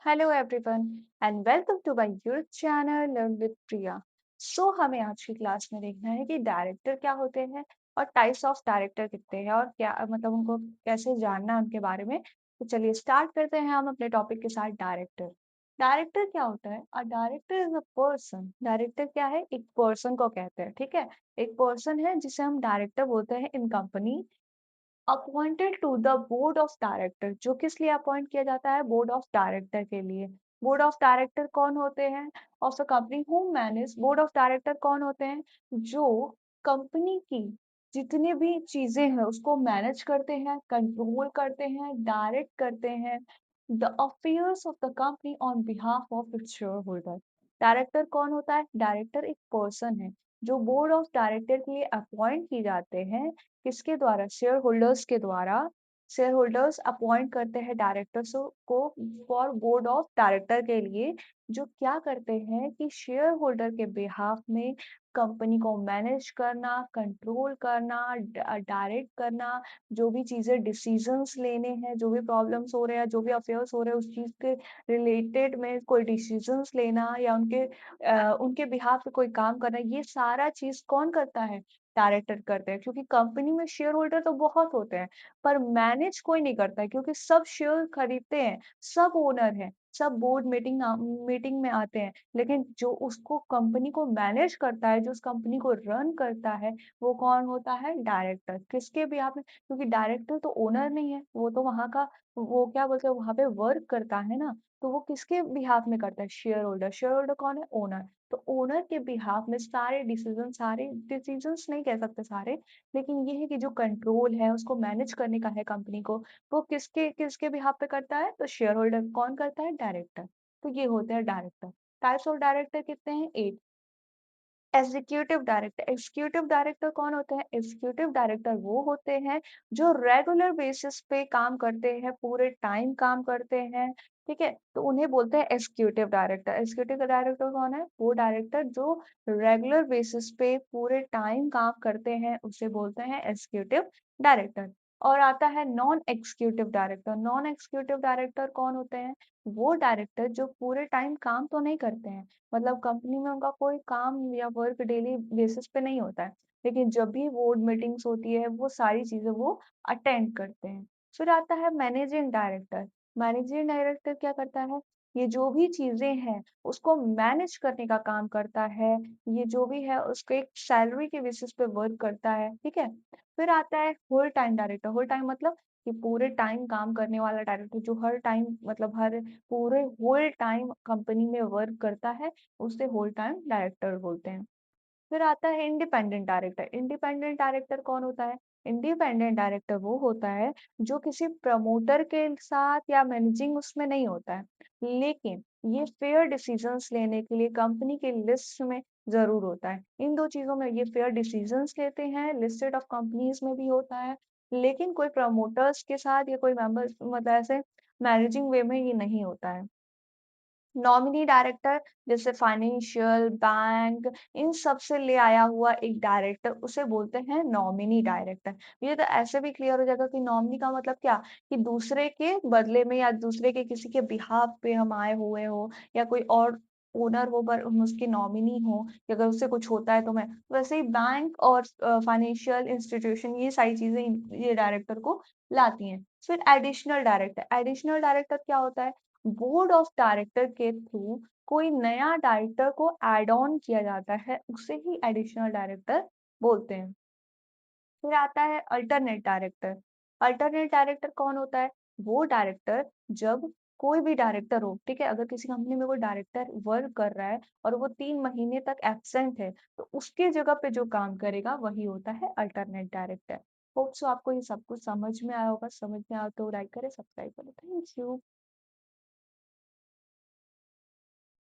Hello everyone and welcome to my YouTube channel learn with Priya. हमें आज की class में देखना है कि डायरेक्टर क्या होते हैं और टाइप्स ऑफ डायरेक्टर कितने हैं और क्या मतलब उनको कैसे जानना है उनके बारे में। तो चलिए स्टार्ट करते हैं हम अपने टॉपिक के साथ। डायरेक्टर डायरेक्टर क्या होता है? A director is a person. Director क्या है? एक पर्सन को कहते हैं, ठीक है। एक पर्सन है जिसे हम डायरेक्टर बोलते हैं in company. Appointed to the board of director, जो किस लिए अपॉइंट किया जाता है? बोर्ड ऑफ डायरेक्टर के लिए। बोर्ड ऑफ डायरेक्टर कौन होते हैं? Of the company who manage. Board of director कौन होते हैं? जो कंपनी की जितनी भी चीजें हैं उसको मैनेज करते हैं, कंट्रोल करते हैं, डायरेक्ट करते हैं the affairs of the company on behalf of its share holder. Director कौन होता है? डायरेक्टर एक पर्सन है जो बोर्ड ऑफ डायरेक्टर के लिए अपॉइंट की जाते हैं। किसके द्वारा? शेयर होल्डर्स के द्वारा। शेयर होल्डर्स अपॉइंट करते हैं डायरेक्टर्स को फॉर बोर्ड ऑफ डायरेक्टर के लिए, जो क्या करते हैं कि शेयर होल्डर के बिहाफ में कंपनी को मैनेज करना, कंट्रोल करना, डायरेक्ट करना, जो भी चीजें डिसीजंस लेने हैं, जो भी प्रॉब्लम्स हो रहे हैं, जो भी अफेयर्स हो रहे हैं, उस चीज के रिलेटेड में कोई डिसीजंस लेना या उनके बिहाफ पे कोई काम करना, ये सारा चीज कौन करता है? डायरेक्टर करते हैं। क्योंकि कंपनी में शेयर होल्डर तो बहुत होते हैं पर मैनेज कोई नहीं करता है, क्योंकि सब शेयर खरीदते हैं, सब ओनर हैं, सब बोर्ड मीटिंग में आते हैं, लेकिन जो उसको कंपनी को मैनेज करता है, जो उस कंपनी को रन करता है, वो कौन होता है? डायरेक्टर। किसके भी आप, क्योंकि डायरेक्टर तो ओनर नहीं है, वो तो वहां का, वो क्या बोलते हैं, वहां पे वर्क करता है ना। तो वो किसके बिहाफ में करता है? Share holder. शेयर होल्डर कौन है? ओनर। तो ओनर के बिहाफ में सारे डिसीजंस नहीं कह सकते सारे, लेकिन ये है कि जो कंट्रोल है उसको मैनेज करने का है कंपनी को, वो किसके किसके बिहाफ पे करता है? तो शेयर होल्डर कौन करता है? डायरेक्टर। तो ये होते हैं डायरेक्टर। टाइप्स ऑफ डायरेक्टर कितने हैं? 8। Executive director. एग्जीक्यूटिव डायरेक्टर कौन होते हैं? एग्जीक्यूटिव डायरेक्टर वो होते हैं जो रेगुलर बेसिस पे काम करते हैं, पूरे टाइम काम करते हैं, ठीक है। तो उन्हें बोलते हैं एग्जीक्यूटिव डायरेक्टर। एग्जीक्यूटिव डायरेक्टर कौन है? वो डायरेक्टर जो रेगुलर बेसिस पे पूरे टाइम काम करते हैं, उसे बोलते हैं एग्जीक्यूटिव डायरेक्टर। और आता है non executive director. Non executive director कौन होते हैं? वो डायरेक्टर जो पूरे टाइम काम तो नहीं करते हैं, मतलब कंपनी में उनका कोई काम या वर्क डेली बेसिस पे नहीं होता है, लेकिन जब भी बोर्ड मीटिंग्स होती है वो सारी चीजें वो अटेंड करते हैं। फिर आता है मैनेजिंग डायरेक्टर। मैनेजिंग डायरेक्टर क्या करता है? ये जो भी चीजें हैं उसको मैनेज करने का काम करता है। ये जो भी है उसको एक सैलरी के बेसिस पे वर्क करता है, ठीक है। फिर आता है whole time director. Whole time मतलब कि पूरे टाइम काम करने वाला डायरेक्टर, जो हर टाइम मतलब हर पूरे होल टाइम कंपनी में वर्क करता है, उसे होल टाइम डायरेक्टर बोलते हैं। फिर आता है इंडिपेंडेंट डायरेक्टर। इंडिपेंडेंट डायरेक्टर कौन होता है? इंडिपेंडेंट डायरेक्टर वो होता है जो किसी प्रमोटर के साथ या मैनेजिंग उसमें नहीं होता है, लेकिन ये फेयर डिसीजंस लेने के लिए कंपनी के लिस्ट में जरूर होता है। इन दो चीजों में ये फेयर डिसीजंस लेते हैं, लिस्टेड ऑफ कंपनीज में भी होता है, लेकिन कोई प्रमोटर्स के साथ या कोई मेंबर्स मतलब ऐसे मैनेजिंग वे में ये नहीं होता है। नॉमिनी डायरेक्टर जैसे फाइनेंशियल, बैंक, इन सब से ले आया हुआ एक डायरेक्टर, उसे बोलते हैं नॉमिनी डायरेक्टर। ये तो ऐसे भी क्लियर हो जाएगा कि नॉमिनी का मतलब क्या, कि दूसरे के बदले में या दूसरे के किसी के बिहाफ पे हम आए हुए हो, या कोई और ओनर हो पर हम उसके नॉमिनी हो, कि अगर उससे कुछ होता है तो मैं, वैसे ही बैंक और फाइनेंशियल इंस्टीट्यूशन, ये सारी चीजें ये डायरेक्टर को लाती हैं। फिर एडिशनल डायरेक्टर। एडिशनल डायरेक्टर क्या होता है? बोर्ड ऑफ डायरेक्टर के थ्रू कोई नया डायरेक्टर को ऐड ऑन किया जाता है, उसे ही एडिशनल डायरेक्टर बोलते हैं। फिर आता है अल्टरनेट डायरेक्टर। अल्टरनेट डायरेक्टर कौन होता है? वो डायरेक्टर जब कोई भी डायरेक्टर हो, ठीक है, अगर किसी कंपनी में कोई डायरेक्टर वर्क कर रहा है और वो 3 महीने तक एब्सेंट है, तो उसके जगह पे जो काम करेगा वही होता है अल्टरनेट डायरेक्टर। होप सो आपको ये सब कुछ समझ में आया होगा। समझ में आया तो लाइक करें, सब्सक्राइब करें। Thank you.